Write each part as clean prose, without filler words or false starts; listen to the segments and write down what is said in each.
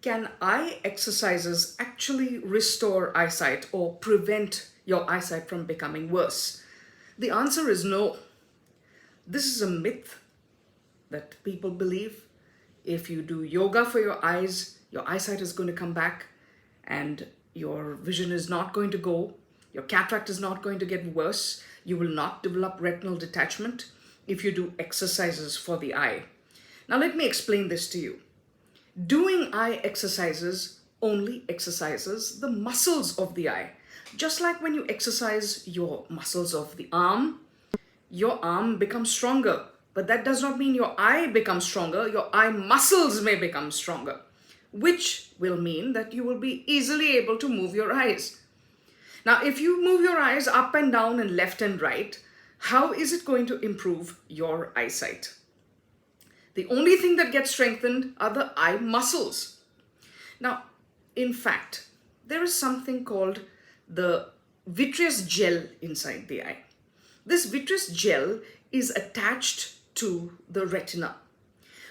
Can eye exercises actually restore eyesight or prevent your eyesight from becoming worse? The answer is no. This is a myth that people believe. If you do yoga for your eyes, your eyesight is going to come back and your vision is not going to go. Your cataract is not going to get worse. You will not develop retinal detachment if you do exercises for the eye. Now, let me explain this to you. Doing eye exercises only exercises the muscles of the eye. Just like when you exercise your muscles of the arm, your arm becomes stronger. But that does not mean your eye becomes stronger. Your eye muscles may become stronger, which will mean that you will be easily able to move your eyes. Now, if you move your eyes up and down and left and right, how is it going to improve your eyesight? The only thing that gets strengthened are the eye muscles. Now, in fact, there is something called the vitreous gel inside the eye. This vitreous gel is attached to the retina.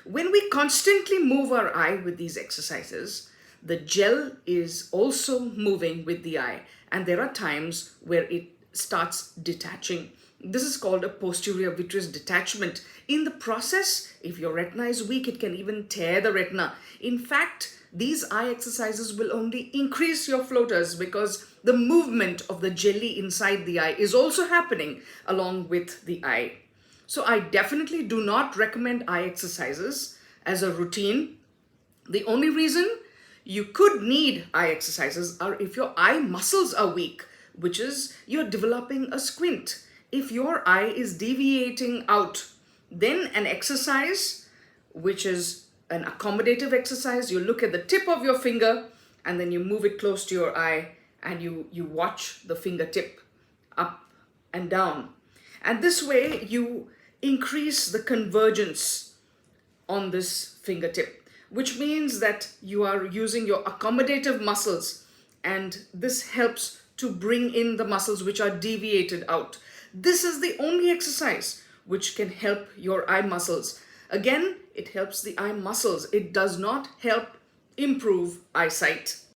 When we constantly move our eye with these exercises, the gel is also moving with the eye, and there are times where it starts detaching. This is called a posterior vitreous detachment. In the process, if your retina is weak, it can even tear the retina. In fact, these eye exercises will only increase your floaters because the movement of the jelly inside the eye is also happening along with the eye. So I definitely do not recommend eye exercises as a routine. The only reason you could need eye exercises are if your eye muscles are weak, which is you're developing a squint. If your eye is deviating out, then an exercise, which is an accommodative exercise, you look at the tip of your finger and then you move it close to your eye and you watch the fingertip up and down. And this way you increase the convergence on this fingertip, which means that you are using your accommodative muscles, and this helps to bring in the muscles which are deviated out. This is the only exercise which can help your eye muscles. Again, it helps the eye muscles. It does not help improve eyesight.